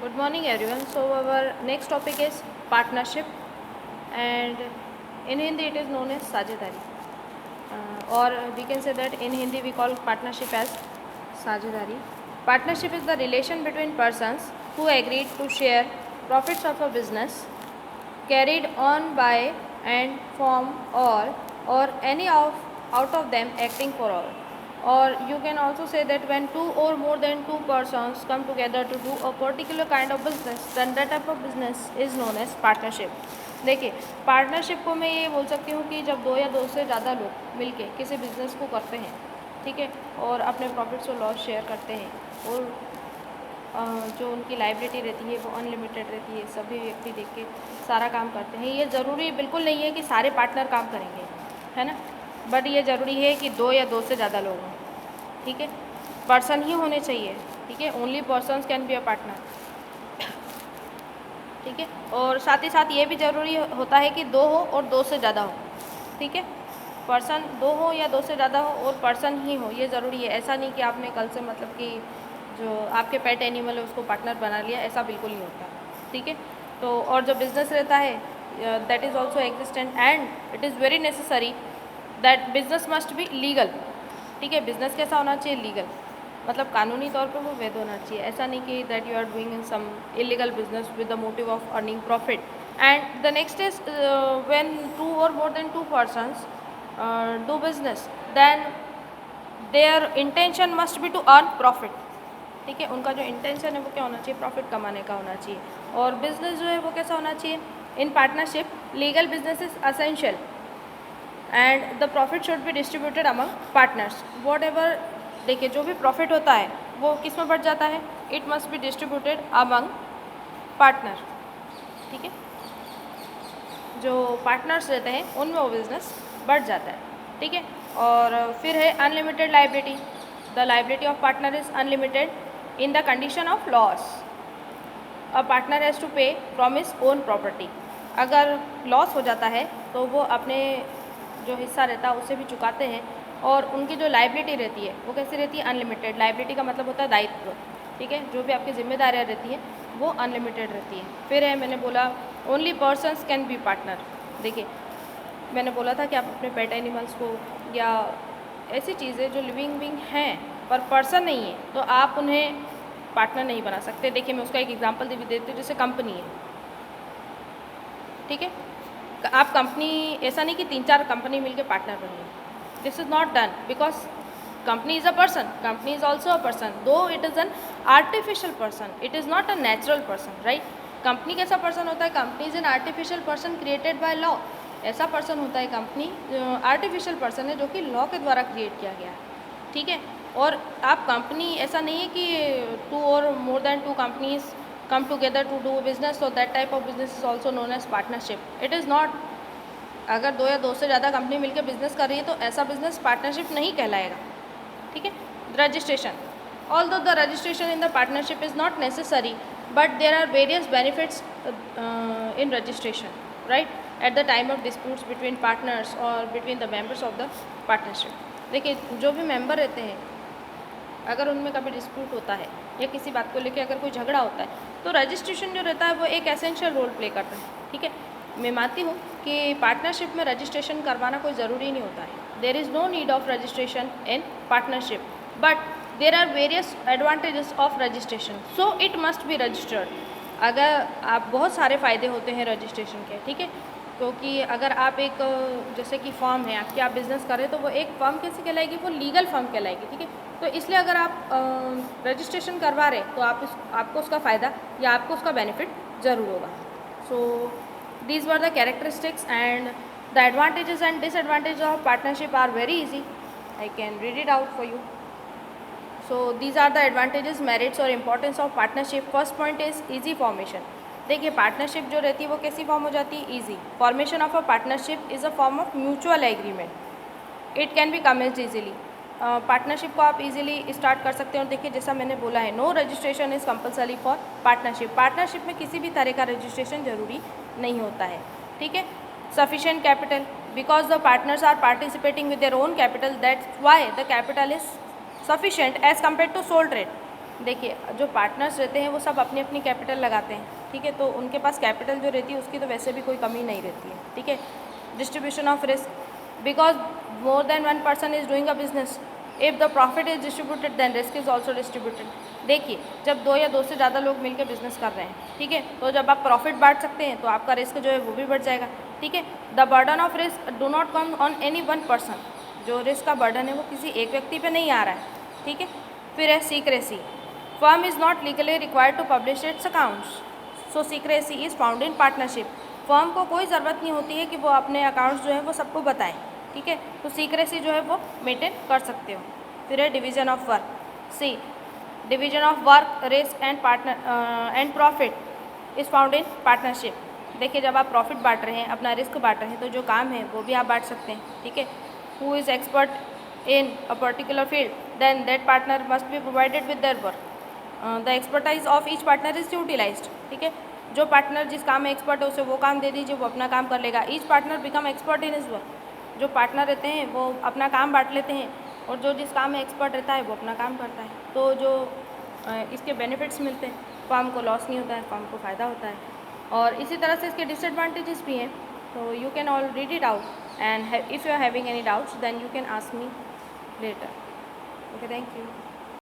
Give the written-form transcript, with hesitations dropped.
Good morning everyone. So our next topic is partnership, and in Hindi it is known as साझेदारी, or we can say that in Hindi we call partnership as साझेदारी. Partnership is the relation between persons who agreed to share profits of a business carried on by and from all or any of out of them acting for all. Or you can also say that when two or more than two persons come together to do a particular kind of business, then that type of business is known as partnership. देखिए, partnership को मैं ये बोल सकती हूँ कि जब दो या दो से ज़्यादा लोग मिलके किसी बिज़नेस को करते हैं, ठीक है, और अपने प्रॉफिट्स और लॉस शेयर करते हैं, और जो उनकी लाइबिलिटी रहती है वो अनलिमिटेड रहती है, सभी व्यक्ति देख के सारा काम करते हैं. ये ज़रूरी बिल्कुल नहीं है कि सारे पार्टनर काम करेंगे, है ना, बट ये ज़रूरी है कि दो या दो से ज़्यादा लोग हों, ठीक है, पर्सन ही होने चाहिए, ठीक है, only persons can be a partner, ठीक है. और साथ ही साथ ये भी ज़रूरी होता है कि दो हो और दो से ज़्यादा हो, ठीक है, पर्सन दो हो या दो से ज़्यादा हो और पर्सन ही हो, ये ज़रूरी है. ऐसा नहीं कि आपने कल से मतलब कि जो आपके पेट एनिमल है उसको पार्टनर बना लिया, ऐसा बिल्कुल नहीं होता, ठीक है. तो और जो बिज़नेस रहता है that is also existent and it is very necessary that business must be legal, ठीक है. बिजनेस कैसा होना चाहिए? लीगल, मतलब कानूनी तौर पर वो वैध होना चाहिए. ऐसा नहीं कि that you are doing in some illegal business with the motive of earning profit. And the next is when two और more than two persons do business, then their intention must be to earn profit, ठीक है. उनका जो intention है वो क्या होना चाहिए? प्रॉफिट कमाने का होना चाहिए. और बिजनेस जो है वो कैसा होना चाहिए? In partnership legal business is essential and the profit should be distributed among partners. What ever, देखिए, जो भी प्रॉफिट होता है वो किस में बढ़ जाता है? It must be distributed among partner, ठीक है. जो पार्टनर्स रहते हैं उनमें वो बिजनेस बढ़ जाता है, ठीक है. और फिर है unlimited liability. The liability of partner is unlimited in the condition of loss. A partner has to pay from his own property. अगर लॉस हो जाता है तो वो अपने जो हिस्सा रहता है उससे भी चुकाते हैं. और उनकी जो लाइबिलिटी रहती है वो कैसी रहती है? अनलिमिटेड. लाइबिलिटी का मतलब होता है दायित्व, ठीक है. जो भी आपकी जिम्मेदारियाँ रहती हैं वो अनलिमिटेड रहती है. फिर है, मैंने बोला only persons can be partner. देखिए, मैंने बोला था कि आप अपने पेट एनिमल्स को या ऐसी चीज़ें जो लिविंग बीइंग हैं पर पर्सन नहीं है तो आप उन्हें पार्टनर नहीं बना सकते. देखिए, मैं उसका एक एग्जांपल भी देती हूँ. जैसे कंपनी है, ठीक है, आप कंपनी, ऐसा नहीं कि तीन चार कंपनी मिलकर पार्टनर बनिए. This is not done because company is a person. Company is also a person, though it is an artificial person, it is not a natural person, right. Company कैसा person होता है? Company is an artificial person created by law. ऐसा person होता है company, artificial person है जो कि law के द्वारा क्रिएट किया गया है, ठीक है. और आप कंपनी, ऐसा नहीं है कि टू और more than two companies come together to do business, so that type of business is also known as partnership. It is not. अगर दो या दो से ज़्यादा कंपनी मिलकर बिजनेस कर रही है तो ऐसा बिजनेस पार्टनरशिप नहीं कहलाएगा, ठीक है. Registration. Although the registration in the partnership is not necessary but there are various benefits in registration, right, at the time of disputes between partners और between the members of the partnership. देखिए, जो भी member रहते हैं अगर उनमें कभी dispute होता है या किसी बात को लेकर अगर कोई झगड़ा होता है तो रजिस्ट्रेशन जो रहता है वो एक एसेंशियल रोल प्ले करता है, ठीक है. मैं मानती हूँ कि पार्टनरशिप में रजिस्ट्रेशन करवाना कोई ज़रूरी नहीं होता है. There is no need of registration in partnership but there are various advantages of registration, so it must be registered. अगर आप, बहुत सारे फ़ायदे होते हैं रजिस्ट्रेशन के, ठीक है. क्योंकि अगर आप एक, जैसे कि फर्म है आपकी, आप बिज़नेस करें तो वो एक फर्म कैसे कहलाएगी? वो लीगल फर्म कहलाएगी, ठीक है. तो इसलिए अगर आप रजिस्ट्रेशन करवा रहे तो आपको उसका फ़ायदा या आपको उसका बेनिफिट ज़रूर होगा. So these were the characteristics and the advantages and disadvantage of partnership are very easy. I can read it out for you. So these are the advantages, merits और importance of partnership. First point is easy formation. देखिए, partnership जो रहती है वो कैसी form हो जाती है? Easy. Formation of a partnership is a form of mutual agreement. It can be commenced easily. Partnership को आप इजीली स्टार्ट कर सकते हैं. और देखिए, जैसा मैंने बोला है, no registration is compulsory for partnership. Partnership में किसी भी तरह का रजिस्ट्रेशन जरूरी नहीं होता है, ठीक है. Sufficient capital, because the partners are participating with their own capital, that's why the capital is sufficient as compare to sole trade. देखिए, जो पार्टनर्स रहते हैं वो सब अपनी अपनी कैपिटल लगाते हैं, ठीक है, तो उनके पास कैपिटल जो रहती है उसकी तो वैसे भी कोई कमी नहीं रहती है, ठीक है। Distribution of risk, because more than one person is doing a business, if the profit is distributed then risk is also distributed. देखिए, जब 2 या 2 से ज़्यादा लोग मिलकर बिजनेस कर रहे हैं, ठीक है, तो जब आप प्रॉफिट बांट सकते हैं तो आपका रिस्क जो है वो भी बढ़ जाएगा, ठीक है। The burden of risk do not come on any one person, जो रिस्क का बर्डन है वो किसी एक व्यक्ति पे नहीं आ रहा है, ठीक है। फिर है secrecy, firm is not legally required to publish its accounts, so secrecy is found in partnership. Firm को कोई ज़रूरत नहीं होती है कि वो अपने अकाउंट्स जो है वो सबको बताएं, ठीक है, तो सीक्रेसी जो है वो मेंटेन कर सकते हो। फिर है division of work, see division of work, risk and profit is found in partnership. देखिए, जब आप प्रॉफिट बांट रहे हैं, अपना रिस्क बांट रहे हैं, तो जो काम है वो भी आप बांट सकते हैं, ठीक है। Who is expert in a particular field, then that partner must be provided with their work, the expertise of each partner is utilised, ठीक है। जो पार्टनर जिस काम में एक्सपर्ट है उसे वो काम दे दीजिए, वो अपना काम कर लेगा। Each partner become expert in his work, जो पार्टनर रहते हैं वो अपना काम बांट लेते हैं और जो जिस काम में एक्सपर्ट रहता है वो अपना काम करता है, तो जो इसके बेनिफिट्स मिलते हैं, फर्म को लॉस नहीं होता है, फर्म को फ़ायदा होता है। और इसी तरह से इसके डिसएडवांटेजेस भी हैं, तो you can all read it out and if you are having any doubts then you can ask me later. Okay, thank you.